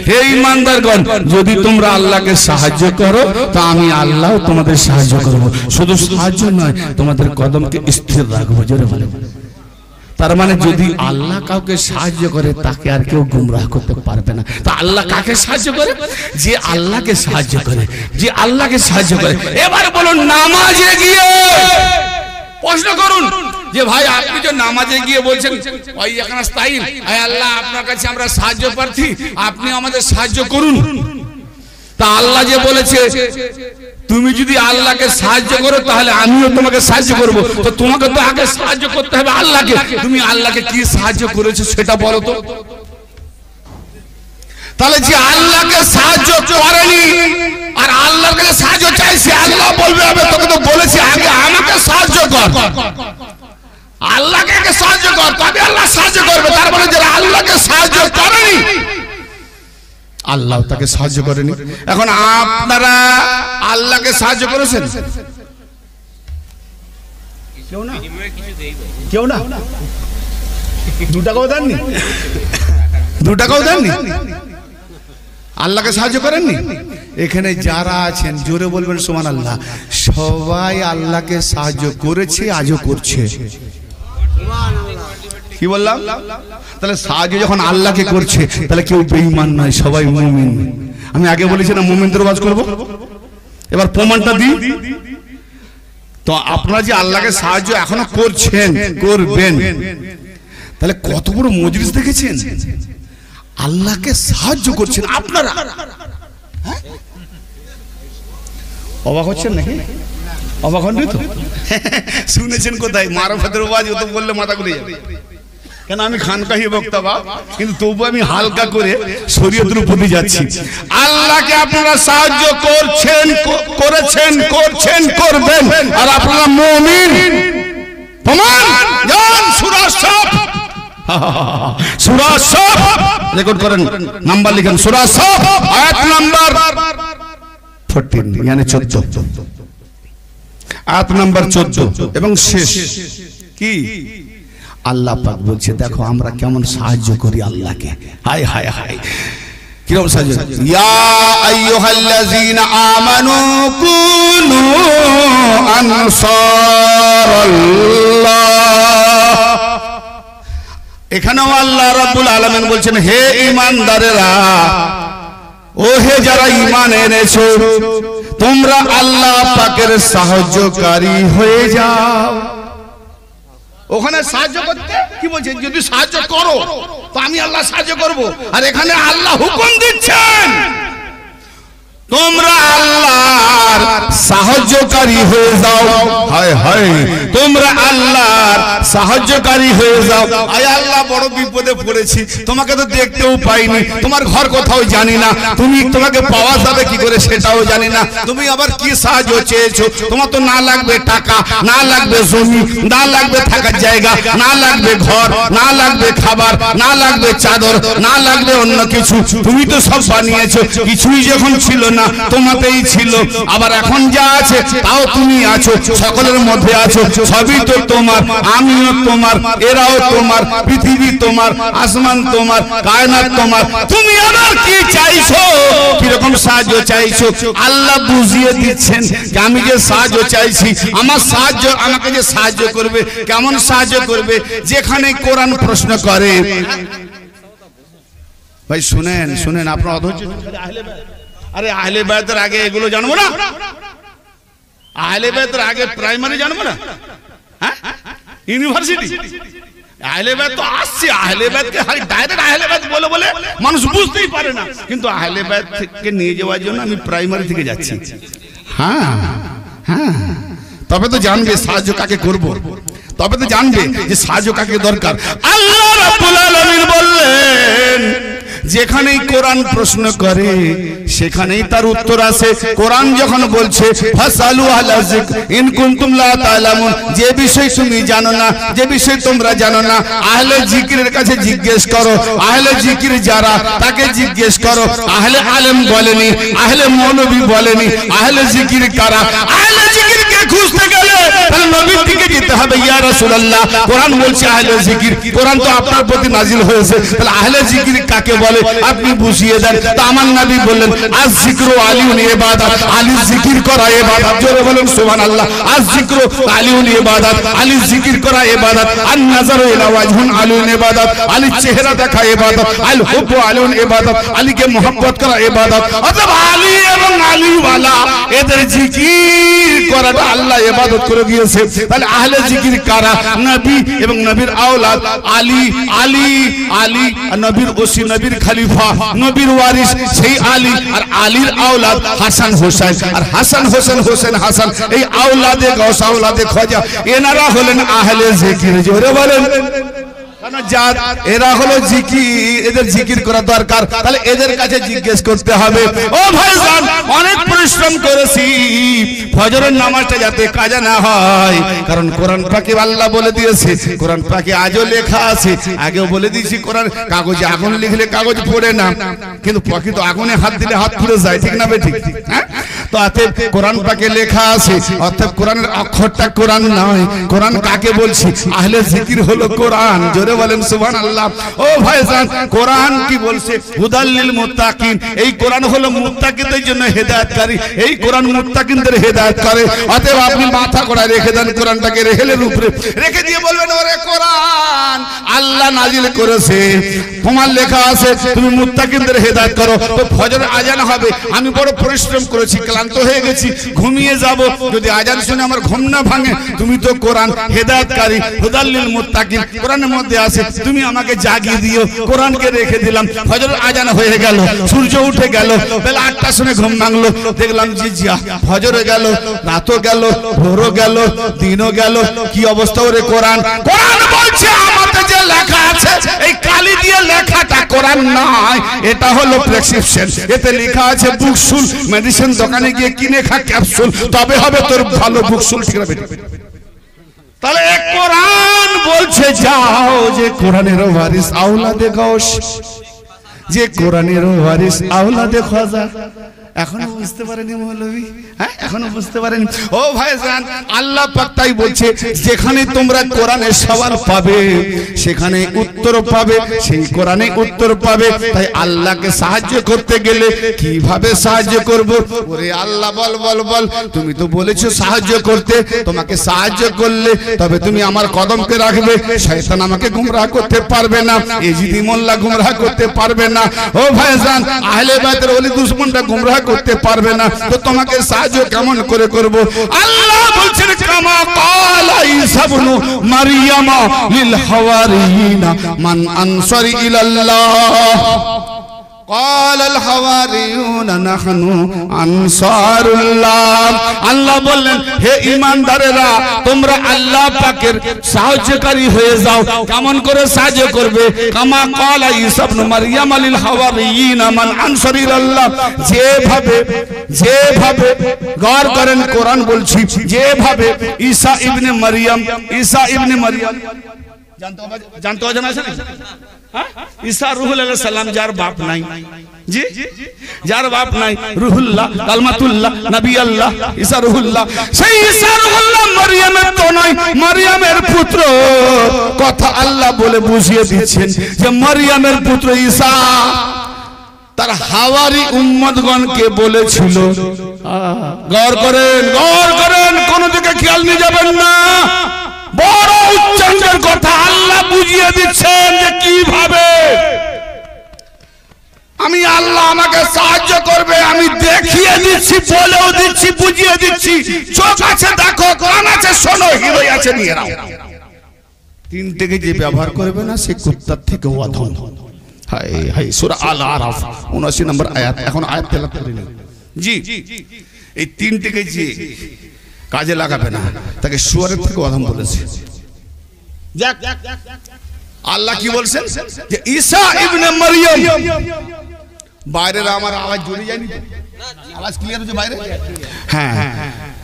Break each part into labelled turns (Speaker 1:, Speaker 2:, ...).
Speaker 1: হে ঈমানদারগণ, যদি তোমরা আল্লাহকে সাহায্য করো তা আমি আল্লাহ তোমাদের সাহায্য করব। শুধু সাহায্য নয়, তোমাদের কদমকে স্থির রাখবো। জোরে বলে। তার মানে যদি আল্লাহ কাউকে সাহায্য করে তাকে আর কেউ গুমরাহ করতে পারবে না। তা আল্লাহ কাকে সাহায্য করে? যে আল্লাহকে সাহায্য করে, যে আল্লাহকে সাহায্য করে। এবার বলুন, নামাজে গিয়ে প্রশ্ন করুন যে ভাই আপনি যে নামাজে গিয়ে বলছেন ওই এখানে স্টাইল, আয় আল্লাহ আপনার কাছে আমরা সাহায্য প্রার্থী, আপনি আমাদের সাহায্য করুন। তা আল্লাহ যে বলেছে তুমি যদি আল্লাহকে সাহায্য করো তাহলে আমিও তোমাকে সাহায্য করব। তো তোমাকে তো আগে সাহায্য করতে হবে আল্লাহকে। তুমি আল্লাহকে কি সাহায্য করেছো সেটা বলো তো। তাহলে যে আল্লাহকে সাহায্য করেনি আর আল্লাহর কাছে সাহায্য চাইছে, আল্লাহ বলবে আমি তোকে তো বলেছি আগে আমাকে সাহায্য কর, আল্লাহকে আগে সাহায্য কর, তবে আল্লাহ সাহায্য করবে। তার মানে যারা আল্লাহকে সাহায্য করেনি আল্লাহ তাকে সাহায্য করেনি। এখন আপনারা আল্লাহকে সাহায্য করেছেন? কেউ না। 2 টাকাও দেননি, 2 টাকাও দেননি, আল্লাহকে সাহায্য করেননি। এখানে যারা আছেন জোরে বলবেন সুবহানাল্লাহ। সবাই আল্লাহকে সাহায্য করেছে, আজও করছে। কি বললাম? তাহলে সাহায্য যখন আল্লাহকে করছে তাহলে কেউ বেঈমান নয়, সবাই মুমিন। আমি আগে বলেছি না মুমিনদের ওয়াজ করব, এবার প্রমাণটা দিই। তো আপনারা যে আল্লাহকে সাহায্য এখনো করছেন, করবেন, তাহলে কত বড় মজলিস দেখেছেন? আল্লাহকে সাহায্য করছেন আপনারা। অবাক হচ্ছেন নাকি? অবাক হননি তো? শুনেছেন কোথায়? মারফতের ওয়াজ তো বললে মাথা ঘুরে যাবে। কেন আমি খানকাহি বক্তা বাপ, কিন্তু তবু আমি হালকা করে শরীয়তের উপর দিয়ে যাচ্ছি। আল্লাহকে আপনারা সাহায্য করছেন, করেছেন, করছেন, করবেন, আর আপনারা মুমিন। প্রমাণ জান সূরা সাফ, সূরা সাফ রেকর্ড করেন, নাম্বার লিখেন। সূরা সাফ আয়াত নাম্বার 14 মানে 14, আয়াত নাম্বার 14 এবং শেষ। কি আল্লাহ পাক বলছে দেখো আমরা কেমন সাহায্য করি আল্লাহকে। হায় হায় হায়, কিরকম সাহায্য। ইয়া আইয়ুহাল্লাযীনা আমানু কুনু আনসারাল্লাহ। এখানেও আল্লাহ রাব্বুল আলামিন বলছেন হে ঈমানদারেরা, ও হে যারা ঈমান এনেছো, তোমরা আল্লাহ পাকের সাহায্যকারী হয়ে যাও। ওখানে সাহায্য করতে কি বলছেন? যদি সাহায্য করো তো আমি আল্লাহ সাহায্য করব। আর এখানে আল্লাহ হুকুম দিচ্ছেন তোমরা আল্লাহর সাহায্যকারী হয়ে যাও। হায় হায়, তোমরা আল্লাহর সাহায্যকারী হয়ে যাও। আয় আল্লাহ বড় বিপদে পড়েছি, তোমাকে তো দেখতেও পাইনি, তোমার ঘর কোথাও জানি না, তোমাকে পাওয়া যাবে কি করে সেটাও জানি না, তুমি আবার কি সাহায্য চেয়েছো? তোমার তো না লাগবে টাকা, না লাগবে জমি, না লাগবে থাকার জায়গা, না লাগবে ঘর, না লাগবে খাবার, না লাগবে চাদর, না লাগবে অন্য কিছু। তুমি তো সব বানিয়েছো, কিছুই যখন ছিল না তোমাতেই ছিল, আবার এখন যা আছে তাও তুমি আছো, সকলের মধ্যে আছো, সবই তো তোমার, আমিও তোমার, এরাও তোমার, পৃথিবী তোমার, আসমান তোমার, কায়নাত তোমার। তুমি আবার কি চাইছো? কিরকম সাহায্য চাইছো? আল্লাহ বুঝিয়ে দিচ্ছেন যে আমি যে সাহায্য চাইছি, আমার সাহায্য, আমাকে যে সাহায্য করবে, কেমন সাহায্য করবে? যেখানে কোরআন প্রশ্ন করে। ভাই শুনেন শুনেন, আপনার অধৈর্য। আরে আহলে বায়তের আগে এগুলো জানবো না? আহলে বায়তের আগে প্রাইমারি জানবো না? হ্যাঁ, ইউনিভার্সিটি। আহলে বায়ত তো আসছে, আহলে বায়তকে ডাইরেক্ট আহলে বায়ত বলে বলে মানুষ বুঝতেই পারে না, কিন্তু আহলে বায়ত থেকে নিয়ে যাওয়ার জন্য আমি প্রাইমারি থেকে যাচ্ছি। হ্যাঁ হ্যাঁ, তবে তো জানবে সাহায্য কাকে করব, তবে তো জানবে যে সাহায্য কাকে দরকার। আল্লাহ রাব্বুল আলামিন বললেন যেখানেই কোরআন প্রশ্ন করে সেখানেই তার উত্তর আছে। কোরআন যখন বলছে ফাসালু আলা যিকর ইন কুনতুম লা তা'লামুন, যে বিষয় তুমি জানো না, যে বিষয় তোমরা জানো না, আহলে জিকিরের কাছে জিজ্ঞেস করো। আহলে জিকির যারা তাকে জিজ্ঞেস করো। আহলে আলেম বলেনি, আহলে মৌলবী বলেনি, আহলে জিকির কারা? আহলে জিকিরকে খুঁজতে গেলে তাহলে নবীর দিকে যেতে হবে। ইয়া রাসূলুল্লাহ, কোরআন বলছে আহলে জিকির, কোরআন তো আপনার প্রতি নাজিল হয়েছে, তাহলে আহলে জিকির কাকে বলে আপনি বুঝিয়ে দেন। তো আমার নবী বললেন আজ জিকরু আলিউন ইবাদত, আলী জিকির করা ইবাদত। জোরে বলুন সুবহানাল্লাহ। আজ জিকরু আলিউন ইবাদত, আলী জিকির করা ইবাদত। আন নাযারু ইলা ওয়াজহুন আলিউন ইবাদত, আলী চেহারা দেখা ইবাদত। আল হুব্বু আলিউন ইবাদত, আলীকে মহব্বত করা ইবাদত। অতএব আলী এবং আলী ওয়ালা এদের জিকির করাটা আল্লাহ ইবাদত করে দিয়েছে। তাহলে আহলে জিকির কারা? নবী এবং নবীর আওলাদ। আলী আলী আলী নবীর ওসি, নবীর খলিফা, নবীর ওয়ারিস সেই আলী। আর আলীর আওলাদ হাসান হোসেন, আর হাসান হোসেন হোসেন হাসান, এই আওলাদে গাউস আওলাদে খাজা, এনারা হলেন আহলে জিকির। জোরে বলেন। এরা হলো জিকির, এদের জিকির করা দরকার। তাহলে এদের কাছে জিজ্ঞেস করতে হবে। ও ভাইজান, অনেক পরিশ্রম করেছি ফজরের নামাজটা যাতে কাজা না হয়, কারণ কোরআন পাকে আল্লাহ বলে দিয়েছে, কোরআন পাকে আজও লেখা আছে, আগেও বলে দিয়েছি কোরআন কাগজে আগুন লিখলে কাগজ পড়ে না, কিন্তু প্রকৃত আগুনে হাত দিলে হাত পুড়ে যায়, ঠিক না বেঠিক? হ্যাঁ, তো অতএব কোরআন পাকে লেখা আছে, অর্থাৎ কোরআনের অক্ষরটা কোরআন নয়। কোরআন কাকে বলছি? আহলে জিকির হলো কোরআন। জোরে বলেন সুবহানাল্লাহ। ও ভাইজান, কোরআন কি বলছে? হুদাল লিল মুত্তাকিন, এই কোরআন হলো মুত্তাকিদের জন্য হেদায়েতকারী, এই কোরআন মুত্তাকিনদের হেদায়েত করে। অতএব আপনি মাথা কোড়ায় রেখে দেন, কোরআনটাকে রেহেলের উপরে রেখে দিয়ে বলবেন ওরে কোরআন আল্লাহ নাজিল করেছে, তোমার লেখা আছে তুমি মুত্তাকিনদের হেদায়েত করো। তো ফজরের আজান হবে, আমি বড় পরিশ্রম করেছি, ক্লান্ত হয়ে গেছি, ঘুমিয়ে যাব, যদি আজান শুনে আমার ঘুম না ভাঙে, তুমি তো কোরআন হেদায়েতকারী, হুদাল লিল মুত্তাকিন কোরআনের মধ্যে আছে, তুমি আমাকে জাগিয়ে দিও। কোরআনকে রেখে দিলাম, ফজরের আজান হয়ে গেল, সূর্য উঠে গেল, বেলা 8টার সময় ঘুম ভাঙলো, দেখলাম যে ফজরে গেল, রাতও গেল, ভোরও গেল, দিনও গেল, কি অবস্থা? ওরে কোরআন, কোরআন বলছে আমাদের যে লেখা আছে এই কালি দিয়ে লেখাটা কোরআন নয়, এটা হলো প্রেসক্রিপশন। এতে লেখা আছে বুকসুল, মেডিসিন দোকানে গিয়ে কিনে খা ক্যাপসুল, তবে হবে তোর ভালো বুকসুল, ঠিক আছে? তাহলে কোরআন বলছে যাও যে কোরআনের ওয়ারিস আওলাদে গাউস, যে কোরআনের ওয়ারিস আওলাদে খাজা। এখনো বুঝতে পারেনি মৌলভী? হ্যাঁ, এখনো বুঝতে পারেনি? ও ভাইজান, আল্লাহ পাক তাই বলছে যেখানে তোমরা কোরআনের সওয়াল পাবে সেখানে উত্তর পাবে, সেই কোরআনে উত্তর পাবে। তাই আল্লাহকে সাহায্য করতে গেলে কিভাবে সাহায্য করব? ওরে আল্লাহ বল বল বল, তুমি তো বলেছো সাহায্য করতে, তোমাকে সাহায্য করলে তবে তুমি আমার কদমকে রাখবে, শয়তান আমাকে গুমরাহ করতে পারবে না, এজিদি মোল্লা গুমরাহ করতে পারবে না। ও ভাইজান, আহলে বাইতের ওলি দুশমনরা গুমরাহ করতে পারবে না, তো তোমাকে সাহায্য কেমন করে করব? আল্লাহ বলছেন কামা ক্বালা ঈসা ইবনু মারইয়াম লিল হাওয়ারিয়িনা মান আনসারি ইলাল্লাহ قال الحواريون نحن انصار الله। আল্লাহ বললেন হে ঈমানদারেরা, তোমরা আল্লাহ পাকের সাহায্যকারী হয়ে যাও। কেমন করে সাহায্য করবে? কামা ক্বালা ঈসা ইবনু মারইয়াম লিল হাওয়ারিয়িনা মান আনসারি ইলাল্লাহ, যেভাবে গৌর করেন কোরআন বলছি, যেভাবে ঈসা ইবনে মারইয়াম জানতে অজানা আছে না? ঈসা রুহুল আলাইহিস সালাম, যার বাপ নাই, জি যার বাপ নাই, রুহুল্লাহ কালমাতুল্লাহ নবী আল্লাহ ঈসা রুহুল্লাহ, সেই ঈসা রুহুল্লাহ মারইয়ামের তো নয়, মারইয়ামের পুত্র। কথা আল্লাহ বলে বুঝিয়ে দিচ্ছেন যে মারইয়ামের পুত্র ঈসা তার হাওয়ারি উম্মতগণকে বলেছিল, গৌর করেন, কোন দিকে খেয়াল নিয়ে যাবেন না, বড় উচ্চাঙ্গের কথা আল্লাহ বুঝিয়ে দিচ্ছেন যে কিভাবে আমি আল্লাহ আমাকে সাহায্য করবে, আমি দেখিয়ে দিচ্ছি, বলেও দিচ্ছি, বুঝিয়ে দিচ্ছি। চোখ আছে দেখো, কান আছে শোনো, হৃদয় আছে নিয়ে নাও। তিনটেকে যে ব্যবহার করবে না সে কুত্তার থেকে অধম। হায় হায়, সূরা আল আরাফ 79 নম্বর আয়াত। এখন আয়াত তেলাওয়াত করে নিন। জি, এই তিনটেকে যে কাজে লাগাবে না তাকে শুয়ারের থেকে অধম বলেছে। আল্লাহ কি বলছেন যে ঈসা ইবনে মারইয়াম, বাইরের আমার আওয়াজ জুড়ে যায়নি তো? আওয়াজ ক্লিয়ার হচ্ছে বাইরে? হ্যাঁ,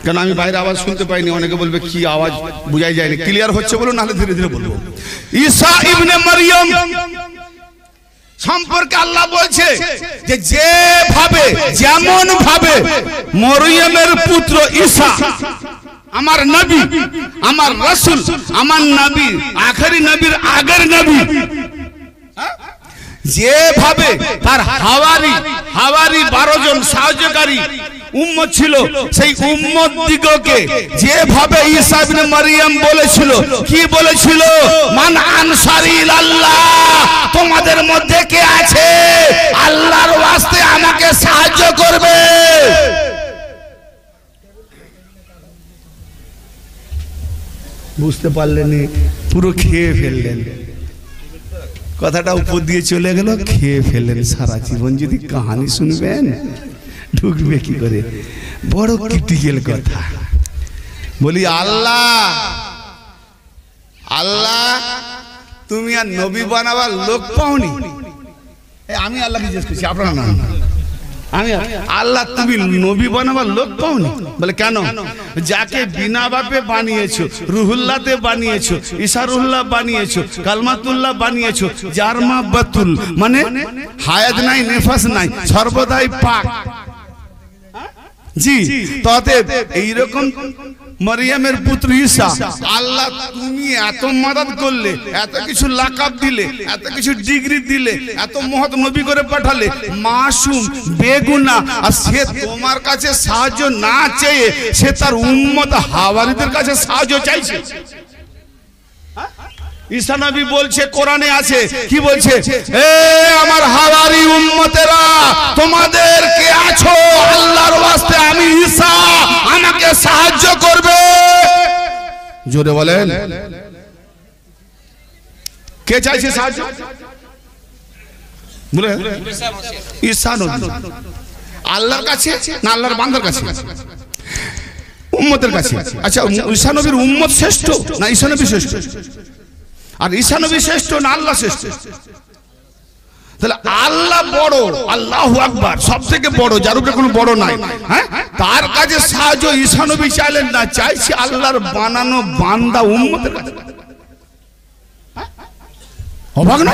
Speaker 1: কারণ আমি বাইরে আওয়াজ শুনতে পাইনি, অনেকে বলবে কি আওয়াজ বুঝাই যায়নি। ক্লিয়ার হচ্ছে বলুন, নাহলে ধীরে ধীরে বলবো। ঈসা ইবনে মারইয়াম সম্পর্কে আল্লাহ বলছে যে যেমন ভাবে মরিয়মের পুত্র ঈসা আমার নবী, আমার রাসূল, আমার নবী আখেরি নবীর আগের নবী যেভাবে তার হাওয়ারি 12 জন সাহায্যকারী উম্মত ছিল, সেই উম্মত দিগকে যেভাবে ঈসা ইবনে মারইয়াম বলেছিল, কি বলেছিল? মান আনসারি ইলাল্লাহ, তোমাদের মধ্যে কে আছে আল্লাহর ওয়াস্তে আমাকে সাহায্য করবে? বুঝতে পারলেন? পুরো খেয়ে ফেললেন, কথাটা উপর দিয়ে চলে গেল, খেয়ে ফেললেন। সারা জীবন যদি কাহিনী শুনবেন ঢুকবে কি করে? বড় ক্রিটিক্যাল কথা। বলি আল্লাহ তুমি আর নবী বানাবার লোক পাওনি? আমি আল্লাহকে জিজ্ঞেস করছি, আপনারা না, আমি আল্লাহ তুমি নবী বানাবার লোক পাওনি? বলে কেন? যাকে বিনা বাপে বানিয়েছো, রুহুল্লাহতে বানিয়েছো, ইসারুল্লাহ বানিয়েছো, কালমাতুল্লাহ বানিয়েছো, যার মা বাতুল, মানে হায়াত নাই, নেফাস নাই, সর্বদাই পাক। জি, তবে এইরকম মারিয়ামের পুত্র ঈসা, আল্লাহ তুমি এত মাদাদ করলে, এত কিছু লাকাব দিলে, এত কিছু ডিগ্রি দিলে, এত মহৎ নবী করে পাঠালে, মাসুম বেগুনাহ, আর সে তোমার কাছে সাহায্য না চেয়ে সে তার উম্মত হাওয়ারিদের কাছে সাহায্য চাইছে। ঈসা নবী বলছে, কোরআনে আছে, কি বলছে? এ আমার হাওয়ারি উম্মতেরা, তোমাদের কে আছো আল্লাহর ওয়াস্তে আমি ঈসা, আমাকে সাহায্য করবে? জোরে বলেন, কে চাইছে সাহায্য? বলে ঈসা নবী। আল্লাহর কাছে না আল্লাহর বান্দার কাছে? উম্মতের কাছে। আচ্ছা, ঈসা নবীর উম্মত শ্রেষ্ঠ না ঈসা নবী শ্রেষ্ঠ? আর ঈসা নবী শ্রেষ্ঠ না আল্লাহ শ্রেষ্ঠ? তাহলে আল্লাহ বড়, আল্লাহু আকবার, সবথেকে বড়, যার উপরে কোনো বড় নাই। হ্যাঁ, তার কাছে সাহায্য ঈসা নবী চাইলেন না, চাইছে আল্লাহর বানানো বান্দা উম্মতের কাছে। অবাক না?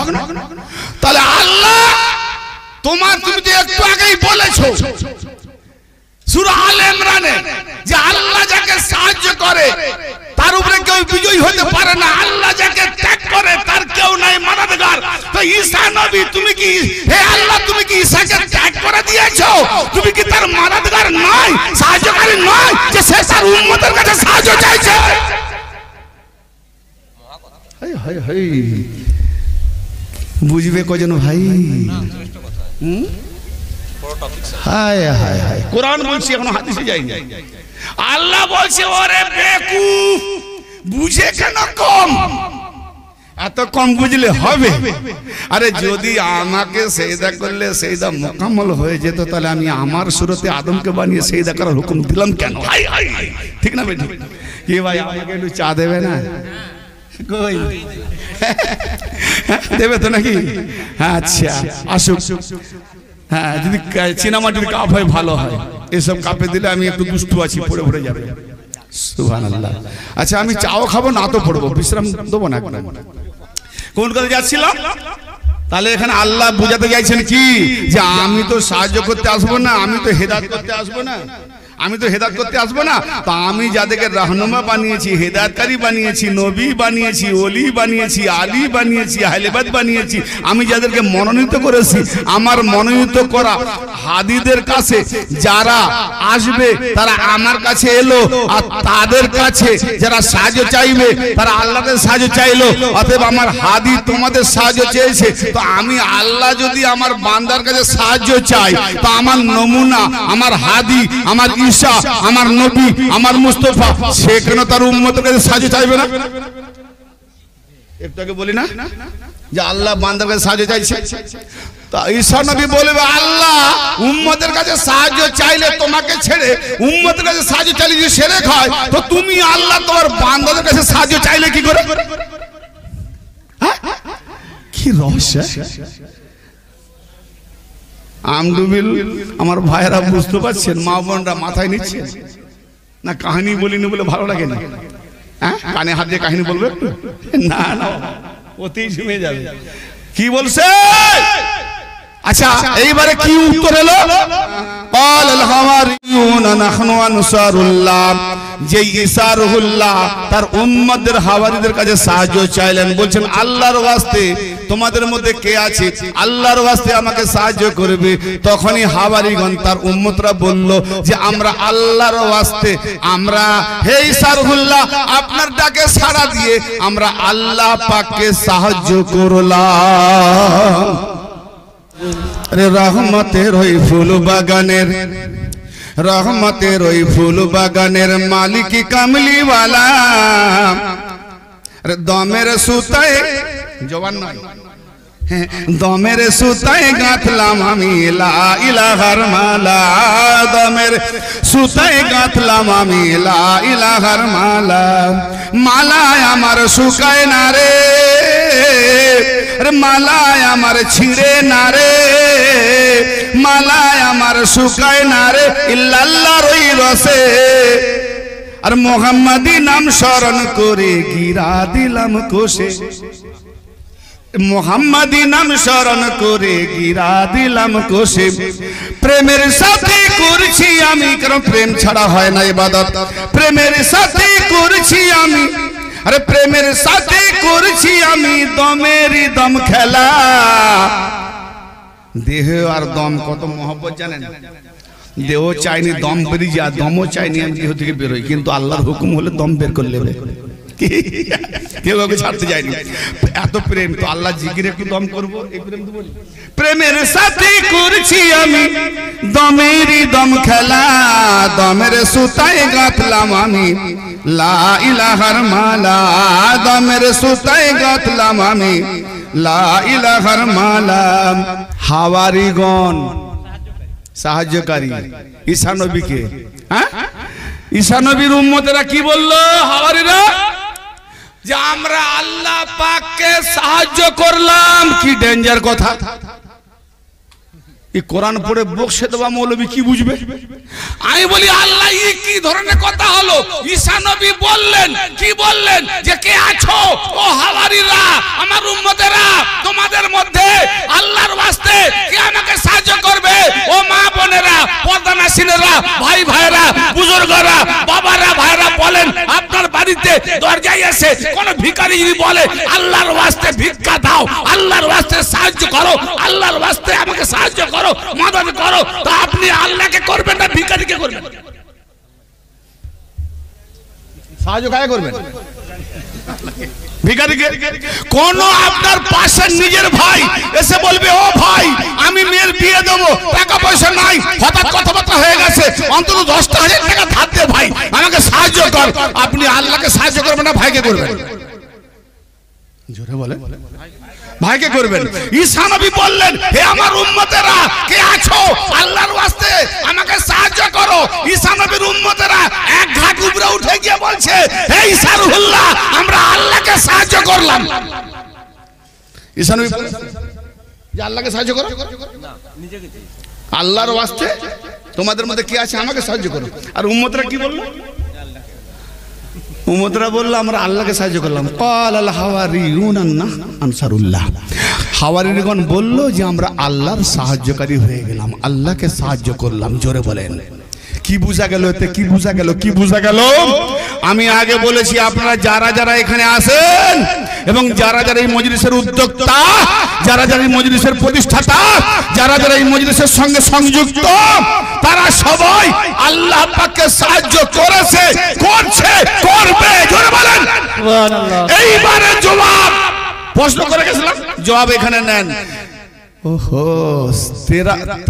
Speaker 1: তাহলে আল্লাহ তুমি তো একটু আগেই বলেছো সূরা আলে ইমরানে যে আল্লাহ যাকে সাহায্য করে তার উপরে কেউ বিজয়ী হতে পারে না, আল্লাহ যাকে ত্যাগ করে তার কেউ নাই মাদাদগার। তো ঈসা নবী, তুমি কি, হে আল্লাহ, তুমি কি ঈসাকে ত্যাগ করে দিয়েছো? তুমি কি তার মাদাদগার নয়, সাহায্যকারী নয়, যে সে তার উম্মতের কাছে সাহায্য চাইছে? হায় হায় হায়, বুঝবে কজন ভাই? হায় হায় হায়, কোরআন বলছে, এখনো হাদিসে যায়নি। আল্লাহ বলছে, ওরে বেকুফ, বুঝে কেন কম? এত কম বুঝলে হবে? আরে যদি আমাকে সেজদা করলে সেজদা মুকাম্মল হয়ে যেত, তাহলে আমি আমার সুরতে আদমকে বানিয়ে সেজদা করার হুকুম দিলাম কেন? হায় হায়, ঠিক না বেটি? কি ভাই, আমাকে একটু চা দেবে না? কই দেবে তো নাকি? আচ্ছা, আসুক। হ্যাঁ, যদি চীনামাটির কাপ হয় ভালো হয়, এসব কাপে দিলে আমি একটু দুষ্টু আছি, পড়ে পড়ে যাবে। সুবহানাল্লাহ। আচ্ছা, আমি চাও খাবো না তো পড়বো, বিশ্রাম দেবো না। কোন কাজে যাচ্ছিলাম? তাহলে এখানে আল্লাহ বুঝাতে চাইছেন কি, যে আমি তো সাহায্য করতে আসবো না, আমি তো হেদায়েত করতে আসবো না, আমি তো হেদায়েত করতে আসবো না। তা আমি যাদেরকে রাহনুমা বানিয়েছি, হেদায়েতকারী বানিয়েছি, নবী বানিয়েছি, ওলি বানিয়েছি, আলী বানিয়েছি, আহলেবাদ বানিয়েছি, আমি যাদেরকে মনোনীত করেছি, আমার মনোনীত করা হাদিদের কাছে যারা আসবে তারা আমার কাছে এলো, আর তাদের কাছে যারা সাহায্য চাইবে তারা আল্লাহর সাহায্য চাইলো। অতএব আমার হাদি তোমাদের সাহায্য চেয়েছে, তো আমি আল্লাহ যদি আমার বান্দার কাছে সাহায্য চাই, তো আমার নমুনা, আমার হাদি, আমার ঈসা, আমার নবী, আমার মুস্তাফা, সে কেন তার উম্মতের কাছে সাহায্য চাইবে না? একটু আগে বলি না যে আল্লাহ বান্দার কাছে সাহায্য চাইছে? তা ঈসা নবী বলবে, আল্লাহ উম্মতের কাছে সাহায্য চাইলে তোমাকে ছেড়ে উম্মতের কাছে সাহায্য চাইলে যে শিরক হয়, তো তুমি আল্লাহ তোমার বান্দাদের কাছে সাহায্য চাইলে কি করে? কি রহস্য! আমডুবিল আমার ভাইরা বুঝতে পারছেন, মা বোনরা মাথায় নিচ্ছেন না? কাহিনী বলিনি বলে ভালো লাগে না? হ্যাঁ, কানে হাত দিয়ে কাহিনী বলবে না, না ওতেই ঝুমে যাবে। কি বলছে? আচ্ছা, এইবারে কি উত্তর এলো? قال الحواريون نحن انصار الله যে ঈসা রুহুল্লাহ তার উম্মতদের হাওয়ারিদের কাছে সাহায্য চাইলেন, বলছেন আল্লাহর ওয়াস্তে তোমাদের মধ্যে কে আছে আল্লাহর ওয়াস্তে আমাকে সাহায্য করবে। তখনই হাওয়ারিগণ তার উম্মতরা বলল যে আমরা আল্লাহর ওয়াস্তে আমরা হে ঈসা রুহুল্লাহ আপনার ডাকে সাড়া দিয়ে আমরা আল্লাহ পাককে সাহায্য করলাম। রে রহমতের ওই ফুল বাগানের রহমতের ওই ফুল বাগানের মালিক কামলিওয়ালা দমের সুতায় জওয়ান নয় দমের সুতায় গাঁথলাম আমি লা ইলাহার মালা, দমের সুতায় গাঁথলাম আমি লা ইলাহার মালা। মালায় আমার শুকায় না রে, মালায় আমার ছিঁড়ে না রে, মালায় আমার শুকায় না রে ইল্লাল্লাহর ওই রসে। আর মুহাম্মাদি নাম স্মরণ করে গিরা দিলাম কোষে, মুহাম্মাদি নাম স্মরণ করে গিরা দিলাম কোষে। প্রেমের সাথে করছি আমি, কারণ প্রেম ছাড়া হয় না ইবাদত, প্রেমের সাথে করছি আমি, আরে প্রেমের সাথে করছি আমি দমেরই দম খেলা। দেহ আর দম কত মহব্বত জানেন, দেহ চাইনি দম বেরিয়ে যা, দমও চাইনি আমি দেহ থেকে বেরোই, কিন্তু আল্লাহর হুকুম হলে দম বের করলে কেউ কাউকে ছাড়তে যায়নি, এত প্রেম তো আল্লাহ জিকির একটু দম করবো, এই প্রেম তো বলি। প্রেমের সাথে করছি আমি দমেরই দম খেলা, দমের সুতায় গাঁথলাম আমি লা ইলাহার মালা, দমের সুতায় গাঁথলাম আমি লা ইলাহার মালা। হাওয়ারিগণ সাহায্যকারী ঈসা নবীকে, হ্যাঁ ঈসা নবীর উম্মতেরা কি বলল হাওয়ারিরা, যে আমরা আল্লাহ পাককে সাহায্য করলাম। কি ডেঞ্জার কথা, এই কোরআন পড়ে বকশে দেওয়া মৌলবী কি বুঝবে? আমি বলি আল্লাহ কি ধরনের কথা হলো? ঈসা নবী বললেন, কি বললেন, যে কে আছো ও হাওয়ারিরা আমার উম্মতেরা, তোমাদের মধ্যে আল্লাহর ওয়াস্তে কে আমাকে সাহায্য করবে? ও মা বোনেরা, পর্দা নাসিনেরা, ভাই ভাইরা, বুজুর্গরা, বাবারা, ভাইরা বলেন, আপনার বাড়িতে দরজায় এসে কোন ভিখারি যদি বলে আল্লাহর ওয়াস্তে ভিক্ষা দাও, আল্লাহর ওয়াস্তে সাহায্য করো, আল্লাহর ওয়াস্তে আমাকে সাহায্য করো, মদদ করো, তা আপনি আল্লাহকে করবেন না ভিখারিকে করবেন? সাহায্য কাকে করবেন? ভিখারিকে। কোন আপনার পাশে নিজের ভাই এসে বলবে ও ভাই আমি মেয়ের বিয়ে দেবো, টাকা পয়সা নাই, হঠাৎ কথাবার্তা হয়ে গেছে, অন্তত 10,000 টাকা ধার দে ভাই, আমাকে সাহায্য কর, আপনি আল্লাহকে সাহায্য করবেন না ভাইকে করবেন? জোরে বলে ভাইকে করবেন। ঈসা নবী বললেন, হে আমার উম্মতেরা কে আছো আল্লাহর ওয়াস্তে আমাকে সাহায্য করো। ঈসা নবীর উম্মতেরা এক ঘাট উপরে উঠে গিয়ে বলছে, হে ঈসা রুহুল্লাহ আমরা আল্লাহকে সাহায্য করলাম। ঈসা নবী যে আল্লাহকে সাহায্য করো না, নিজেকে আল্লাহর ওয়াস্তে তোমাদের মধ্যে কে আছে আমাকে সাহায্য করো। আর উম্মতরা কি বললো? উম্মতরা বলল আমরা আল্লাহকে সাহায্য করলাম। ক্বালাল হাওয়ারিয়ুনা আনসারুল্লাহ, হাওয়ারিগণ বলল যে আমরা আল্লাহর সাহায্যকারী হয়ে গেলাম, আল্লাহকে সাহায্য করলাম। জোরে বলেন কি বুঝা গেল এতে? কি বুঝা গেল? কি বুঝা গেল? আমি আগে বলেছি আপনারা যারা যারা এখানে আসেন এবং যারা যারা এই মজলিসের উদ্যোক্তা, যারা যারা এই মজলিসের প্রতিষ্ঠাতা, যারা যারা এই মজলিসের সঙ্গে সংযুক্ত, তারা সবাই আল্লাহ পাককে সাহায্য করেছে, করছে, করবে। জোরে বলেন সুবহানাল্লাহ। এইবারে জবাব প্রশ্ন করে গেছিলাম, জবাব এখানে নেন। ওহো,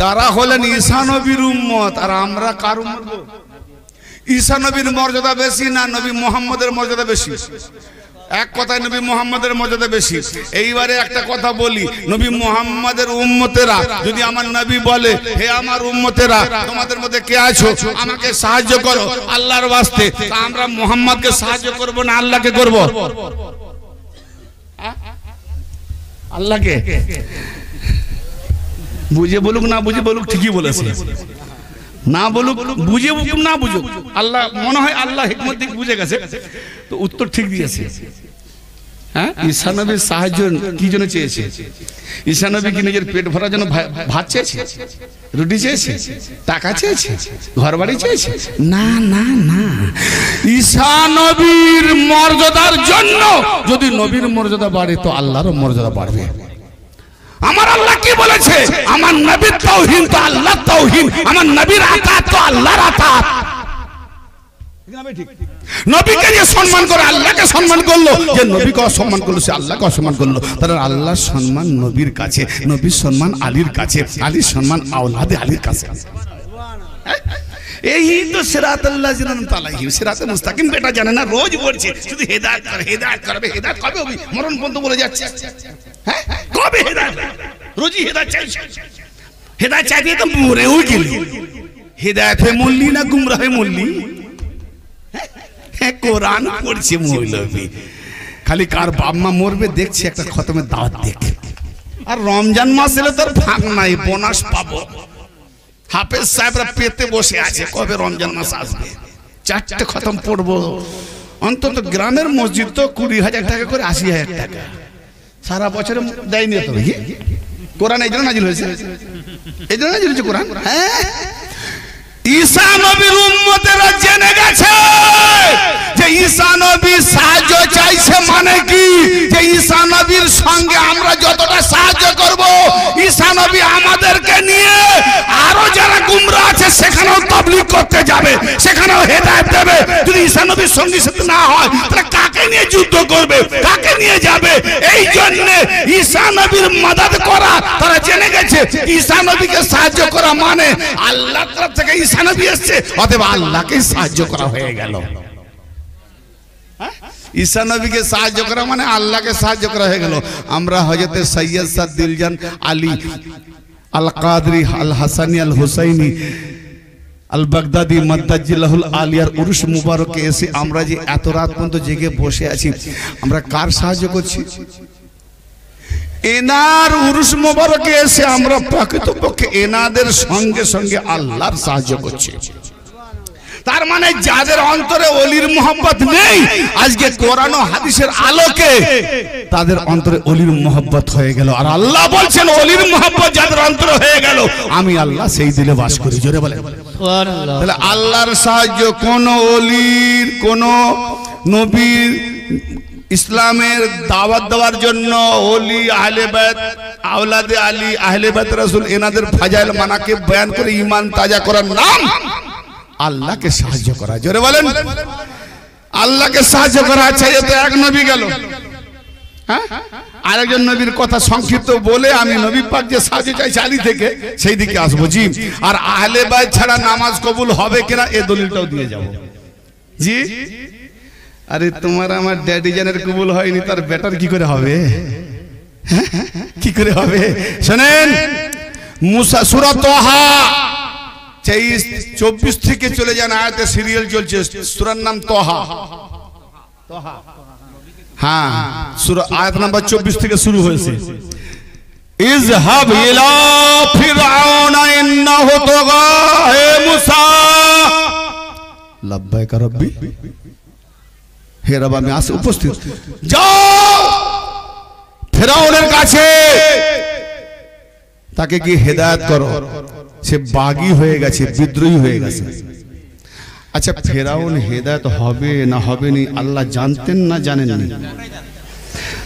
Speaker 1: তারা হলেন ঈসা নবীর উম্মত, আর আমরা কার উম্মত? ঈসা নবীর মর্যাদা বেশি না নবী মুহাম্মদের মর্যাদা বেশি? এক কথায় নবী মুহাম্মদের মর্যাদা বেশি। এইবারে একটা কথা বলি, নবী মুহাম্মদের উম্মতেরা যদি আমার নবী বলে, হে আমার উম্মতেরা তোমাদের মধ্যে কে আছো আমাকে সাহায্য করো আল্লাহর ওয়াস্তে, তা আমরা মুহাম্মদকে সাহায্য করব না আল্লাহকে করব? আল্লাহকে। বুঝে বলুক না বুঝে বলুক ঠিকই বলেছে, না বলুক বুঝে না বুঝুক, আল্লাহ মনে হয় আল্লাহ হিকমত দিক বুঝে গেছে তো উত্তর ঠিক দিয়েছে। হ্যাঁ, ঈসা নবীর সাহায্য কি জন্য চেয়েছে? ঈসা নবী কি নিজের পেট ভরার জন্য ভাত চেয়েছে, রুটি চেয়েছে, টাকা চেয়েছে, ঘর বাড়ি চেয়েছে? না না না, ঈসা নবীর মর্যাদার জন্য। যদি নবীর মর্যাদা বাড়ে তো আল্লাহরও মর্যাদা বাড়বে। আমার আল্লাহ কি বলেছে? আমার নবীর তাওহীদ তো আল্লাহর তাওহীদ, আমার নবীর আতাত তো আল্লাহর আতাত। নবীকে যে সম্মান করে আল্লাহকে সম্মান করলো, যে নবীকে অসম্মান করলো সে আল্লাহকে অসম্মান করলো। তাহলে আল্লাহর সম্মান নবীর কাছে, নবীর সম্মান আলীর কাছে, আলীর সম্মান আওলাদে আলীর কাছে। এই তো সিরাতাল্লাহ জিনান তালাইহি, সিরাতে মুস্তাকিম বেটা জানে না, রোজ বলছে শুধু হেদায়েত করে, হেদায়েত করবে, হেদায়েত কবে হবে? মরণ পর্যন্ত বলে যাচ্ছে। হ্যাঁ, কবে হেদায়েত? রোজই হেদায়েত চাইছে, হেদায়েত চাইতে তো মরেও গেলি। হেদায়েত হয়ে মরলি না গুমরাহ হয়ে মরলি? কোরআন পড়ছে মৌলবী, খালি কার বাপ মা মরবে দেখছি একটা খতমের দাওয়াত দেখে। আর রমজান মাস এলে তোর ফাঁক নাই, বোনাস পাবো। হাফেজ সাহেবরা পেতে বসে আছে কবে রমজান মাস আসবে, 4টে খতম পড়বো। অন্তত গ্রামের মসজিদ তো 20,000 টাকা করে, 80,000 টাকা সারা বছরে দেয়নি তো। কোরআন এই জন্য নাজিল হয়েছে, এই জন্য নাজিল হয়েছে কোরআন। হ্যাঁ, ঈসা নবীর উম্মতেরা জেনে গেছে যে ঈসা নবী সাহায্য চাইছে, মানে কি? যে ঈসা নবীর সঙ্গে আমরা যতটা সাহায্য করব, ঈসা নবী আমাদেরকে নিয়ে আরো যারা গুমরা আছে সেখানেও তাবলীগ করতে যাবে, সেখানেও হেদায়েত দেবে। যদি ঈসা নবীর সঙ্গী সাথে না হয় তাহলে কাকে নিয়ে যুদ্ধ করবে, কাকে নিয়ে যাবে? এই জন্য ঈসা নবীর মদদ করা, তারা জেনে গেছে ঈসা নবীকে সাহায্য করা মানে আল্লাহর তরফ থেকে ঈসা নবী এসেছে, অতএব আল্লাহকে সাহায্য করা হয়ে গেল। ঈসা নবীকে সাহায্য করা মানে আল্লাহকে সাহায্য করা হয়ে গেল। আমরা হযরত সৈয়দ সাদ দিলজান আলী আল কাদরি আল হাসানি আল হুসাইনি আল বাগদাদি মাদ্দাজিল্লাহুল আলিয়ার উরুস মুবারকে এসে আমরা যে এত রাত পর্যন্ত জেগে বসে আছি, আমরা কার সাহায্য করছি? এনার উরুস মুবারকে এসে আমরা প্রকৃতপক্ষে এনাদের সঙ্গে সঙ্গে আল্লাহর সাহায্য করছি। তার মানে যাদের অন্তরে ওলির মোহাব্বত নেই, আজকে কোরআন ও হাদিসের আলোকে তাদের অন্তরে ওলির মোহাব্বত হয়ে গেল। আর আল্লাহ বলছেন ওলির মোহাব্বত যাদের অন্তরে হয়ে গেল, আমি আল্লাহ সেই দিলে বাস করি। জোরে বলেন সুবহানাল্লাহ। তাহলে আল্লাহর সাহায্য কোন ওলির, কোন নবীর ইসলামের দাওয়াত দেওয়ার জন্য ওলি, আহলে বাইত, আওলাদে আলী, আহলে বাইত রাসূল এনাদের ফাজাইল মানাকে বয়ান করে ঈমান তাজা করার নাম আল্লাহকে সাহায্য করা। জোরে বলেন আল্লাহকে সাহায্য করা। আচ্ছা, এ তো এক নবী গেল। হ্যাঁ, আরেকজন নবীর কথা সংক্ষিপ্ত বলে আমি নবী পাক যে সাহায্য চাইছে আলী থেকে সেই দিকে আসবো। জি, আর আহলে বাইত ছাড়া নামাজ কবুল হবে কিনা এ দলিলটাও দিয়ে যাব। জি, আরে তোমার আমার ড্যাডি জানের কবুল হয়নি, তার বেটার কি করে হবে? কি করে হবে? শোনেন, মুসা সূরা তাহা 24 থেকে চলে যান, আয়াতে সিরিয়াল চলছে। সূরার নাম তাহা। হ্যাঁ, সূরা আয়াত নাম্বার 24 থেকে শুরু হয়েছে। ইযহাব ইলা ফিরআউনা ইন্নাহু তাগা, হে মুসা। লাব্বাইকা রাব্বি, হে রব আমি আসে উপস্থিত। যাও ফিরআউনের কাছে, তাকে কি হেদায়েত করো। সে বাগী হয়ে গেছে, বিদ্রোহী হয়ে গেছে। আচ্ছা, ফিরআউন হেদায়েত হবে না হবে নি আল্লাহ জানতেন না জানেননি?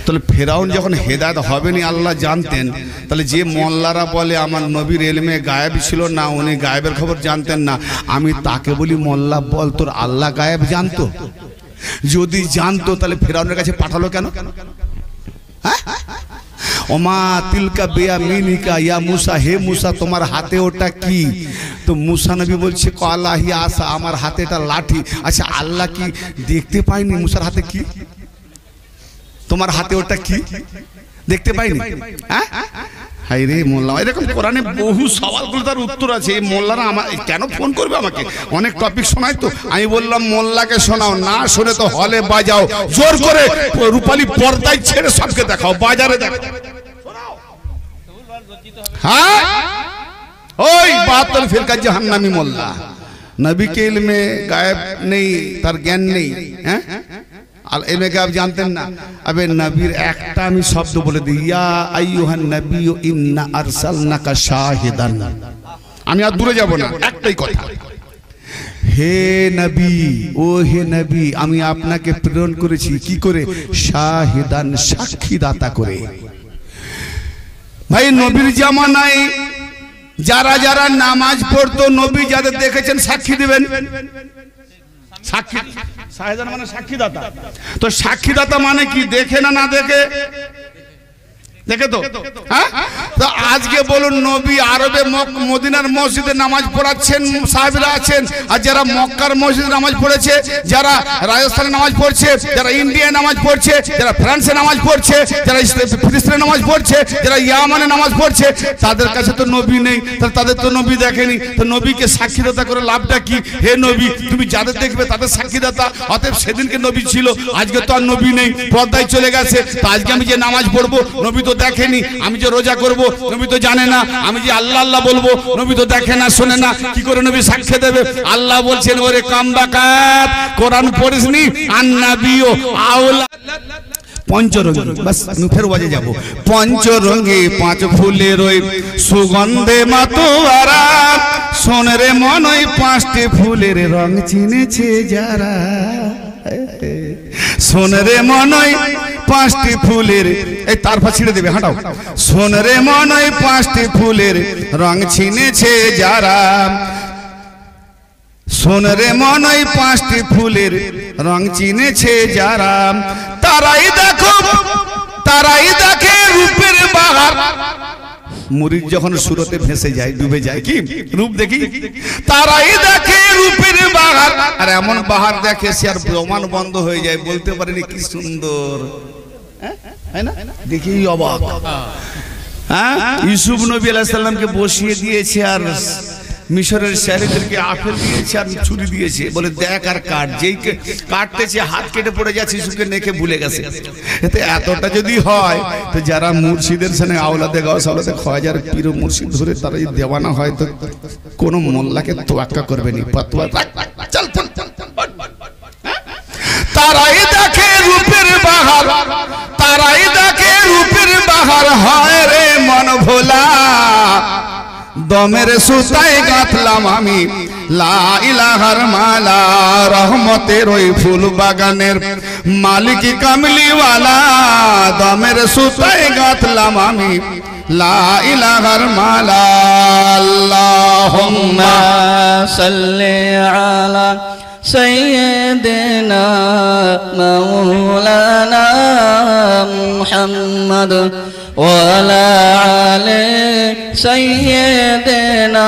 Speaker 1: তাহলে ফিরআউন যখন হেদায়েত হবে নি আল্লাহ জানতেন, তাহলে যে মোল্লারা বলে আমার নবীর ইলমে গায়েব ছিল না, উনি গায়েবের খবর জানতেন না, আমি তাকে বলি মোল্লা বল তোর আল্লাহ গায়েব জানতো? যদি জানতো তাহলে ফিরআউনের কাছে পাঠালো কেন? হ্যাঁ, ওমা তিলকা বিয়ামিনিকা ইয়া মুসা, হে মুসা তোমার হাতে ওটা কি? তো মুসা নবী বলছে কালাহি আসা, আমার হাতে এটা লাঠি। আচ্ছা, আল্লাহ কি দেখতে পাইনি মুসার হাতে কি? তোমার হাতে ওটা কি দেখতে পাইনি? হ্যাঁ, হাই রে মোল্লা, এরকম কোরআনে বহু সওয়ালগুলো তার উত্তর আছে। এই মোল্লারা আমার কেন ফোন করবে আমাকে? অনেক টপিক শোনায় তো। আমি বললাম মোল্লাকে শোনাও, না শুনে তো হলে বাজাও, জোর করে রূপালী পর্দায় ছেড়ে সবকে দেখাও, বাজারে দেখাও। হ্যাঁ, ওই 72 ফিরকা জাহান্নামী মোল্লা, নবী কে ইলমে গায়েব নেই, তার জ্ঞান নেই। হ্যাঁ, আর এমকে আপনি জানতেন না? আবে নবীর একটা আমি শব্দ বলে দিই, ইয়া আইয়ুহান নবিয়্যু ইন্না আরসালনাকা শাহিদান। আমি আর দূরে যাব না, একটাই কথা, হে নবী, ও হে নবী, আমি আপনাকে প্রেরণ করেছি কি করে? শাহিদান, সাক্ষীদাতা করে। ভাই নবীর জামানায় যারা যারা নামাজ পড়তো, নবী যাদের দেখেছেন সাক্ষী দিবেন। সাক্ষী শাহিদান মানে সাক্ষীদাতা। তো সাক্ষীদাতা মানে কি? দেখে না, না দেখে? দেখে তো। হ্যাঁ, তো আজকে বলুন, নবী আরবে মদিনার মসজিদে নামাজ পড়াচ্ছেন, সাহাবীরা আছেন, আর যারা মক্কার মসজিদে নামাজ পড়েছে, যারা রাজস্থানে নামাজ পড়ছে, যারা ইন্ডিয়ায় নামাজ পড়ছে, যারা ফ্রান্সে নামাজ পড়ছে, যারা ফিলিস্তিনে নামাজ পড়ছে, যারা ইয়ামানে নামাজ পড়ছে, তাদের কাছে তো নবী নেই, তাদের তো নবী দেখেনি। তো নবীকে সাক্ষীদাতা করে লাভটা কি? হে নবী, তুমি যাদের দেখবে তাদের সাক্ষীদাতা। অতএব সেদিনকে নবী ছিল, আজকে তো আর নবী নেই, পর্দায় চলে গেছে। তো আজকে আমি যে নামাজ পড়বো, নবী তো দেখেনি। আমি যে রোজা করব, নবী তো জানে না। আমি যে আল্লাহ আল্লাহ বলবো, নবী তো দেখে না, শোনে না, কি করে নবী সাক্ষ্য দেবে? আল্লাহ বলছেন, ওরে কামবাকাত, কোরআন পড়িসনি? আন্নাবিও আওলা পঞ্চরঙ্গী, বাস আমি ফের বাজে যাব। পঞ্চরঙ্গী পাঁচ ফুলের ওই সুগন্ধে মাতোয়ারা, সোনরে মন ওই পাঁচটি ফুলের রং চিনেছে যারা। সোনরে মন ওই পাঁচটি ফুলের, এই তারপর ছিঁড়ে দেবে, হাঁটাও। সোনরে মন ওই পাঁচটি ফুলের রং চিনেছে যারা, সোনরে মন ওই পাঁচটি ফুলের রং চিনেছে যারা, তারাই দেখো, তারাই দেখে রূপের বাহার। মুরিদ যখন সুরতে ভেসে যায়, ডুবে যায়, কি রূপ দেখি, তারাই দেখে রূপের বাহার। আর এমন বাহার দেখে সে আর প্রমাণ বন্ধ হয়ে যায়, বলতে পারেনি কি সুন্দর, দেখি অবাক। হ্যাঁ, ইউসুফ নবী আলাইহিস সালামকে বসিয়ে দিয়েছে, আর মিশরের শাহরিদেরকে আপেল দিয়েছে আর ছুরি দিয়েছে, বলে দেখ আর কাট। যেই কাটতেছে হাত কেটে পড়ে যাচ্ছে, ইউসুফকে নেকে ভুলে গেছে। এতে এতটা যদি হয়, তো যারা মুর্শিদের সামনে আওলাদে গাওস আওলাদে খোয়াজার পীর মুর্শিদ ধরে তারা যদি দেওয়ানা হয়, তো কোনো মোল্লাকে তোয়াক্কা করবে না, পাতোয়া চল চল। তারাই দেখে রূপের বাহার, তারাই দেখে রূপের বাহার, হয় রে মন ভোলা, দমের সুতায় গাঁথলাম আমি লা ইলাহার মালা, রহমতের ওই ফুল বাগানের মালিক কামলিওয়ালা, দমের সুতায় গাঁথলাম আমি লা ইলাহার মালা। আল্লাহুম্মা সাল্লি আলা সাইয়্যিদিনা মাওলানা মুহাম্মদ ওয়া আলা আলি সাইয়্যিদিনা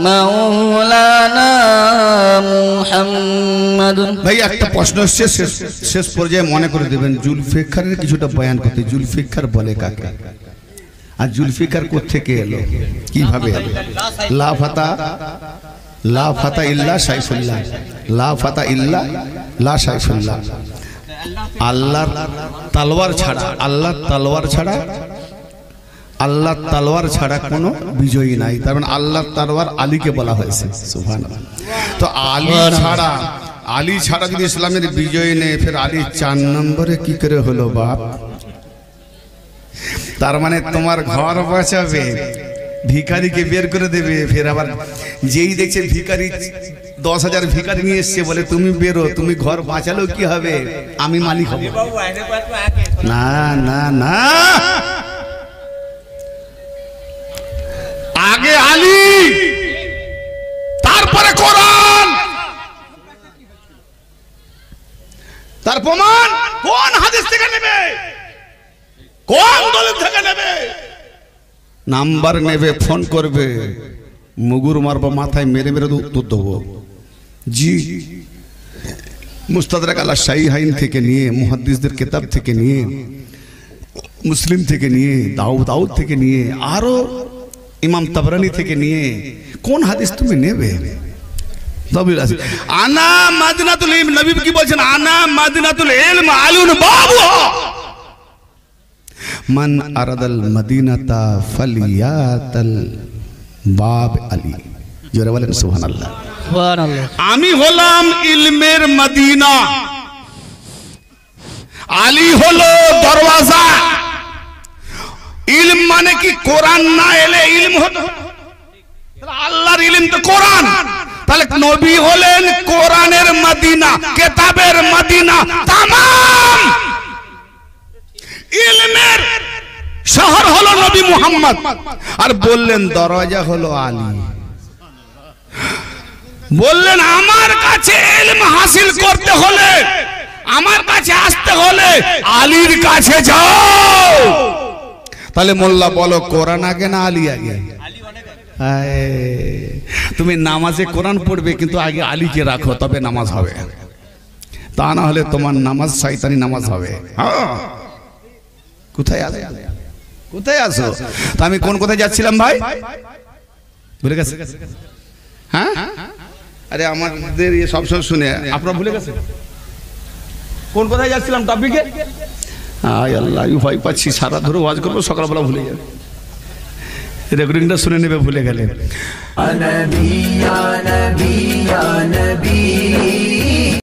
Speaker 1: মাওলানা মুহাম্মদ। ভাই একটা প্রশ্ন শেষ পর্যায়ে মনে করে দেবেন, জুলফিকারের কিছুটা বয়ান করতে। জুলফিকার বলে কাকে? আর জুলফিকার কোত্থেকে এলো, কিভাবে এলো? লা ফাতা, লা ফাতা ইল্লা সাইফুল্লাহ, লা ফাতা ইল্লা লা সাইফুল্লাহ। আল্লাহর তলোয়ার ছাড়া, আল্লাহর তলোয়ার ছাড়া, আল্লাহর তলোয়ার ছাড়া কোনো বিজয়ী নাই। তার মানে আল্লাহর তলোয়ার আলীকে বলা হয়েছে, সুবহানাল্লাহ। তো আলী ছাড়া, আলী ছাড়া যদি ইসলামের বিজয় নেই, ফের আলী 4 নম্বরে কি করে হলো বাপ? তার মানে তোমার ঘর বাঁচাবে, ভিখারিকে বের করে দেবে। ফের আবার যেই দেখছে ভিখারি 10,000 ভিখারি নিয়ে এসছে, বলে তুমি বেরো, তুমি ঘর বাঁচালেও কি হবে, আমি মালিক হব। না না না, আগে আলী, তারপরে কোরআন। তার প্রমাণ কোন হাদিস থেকে নেবে, কোন দলিল থেকে নেবে? নাম্বার নেবে, ফোন করবে, মুগুর মারবো, মাথায় মেরে মেরে উত্তর দেবো। জি, মুস্তাদরাক আলা শাইহাইন থেকে নিয়ে, মুহাদ্দিসদের কিতাব থেকে নিয়ে, মুসলিম থেকে নিয়ে, দাউদ থেকে নিয়ে, আরো ইমাম তাবরানি থেকে নিয়ে, কোন হাদিস তুমি নেবে? আনা মাদিনাতুল ইলম, নবী কি বলছেন? আনা মাদিনাতুল ইলম আলুন বাবু, মান আরাদাল মদিনাতা ফালিয়াতাল বাব আলী। জোরে বলেন সুবহানাল্লাহ। সুবহানাল্লাহ। আমি হলাম ইলমের মদিনা, আলী হলো দরওয়াজা। ইলম মানে কি কোরআন না এলে ইলম হতো? আল্লাহর ইলম তো কোরআন। তাহলে নবী হলেন কোরআনের মদিনা, কিতাবের মদিনা, তামাম ইলমের শহর হলো নবী মুহাম্মদ। আর বললেন দরজা হলো আলী। বললেন আমার কাছে ইলম হাসিল করতে হলে, আমার কাছে আসতে হলে আলীর কাছে যাও। তাহলে মোল্লা বলো কোরআন আগে না আলী আগে? তুমি নামাজে কোরআন পড়বে কিন্তু আগে আলীকে রাখো, তবে নামাজ হবে। তা না হলে তোমার নামাজ শয়তানি নামাজ হবে। কোথায় আসো, কোথায় আসো? তা আমি কোন কোথায় যাচ্ছিলাম ভাই? ভুলে গেছে? হ্যাঁ, আরে আমাদের সবসময় শুনে আপনারা ভুলে গেছে কোন কোথায় যাচ্ছিলাম টপিকে? আয় আল্লাহ, আমি ভয় পাচ্ছি, সারা ধরে ওয়াজ করবো, সকালবেলা ভুলে যাবে। রেকর্ডিংটা শুনে নেবে ভুলে গেলে।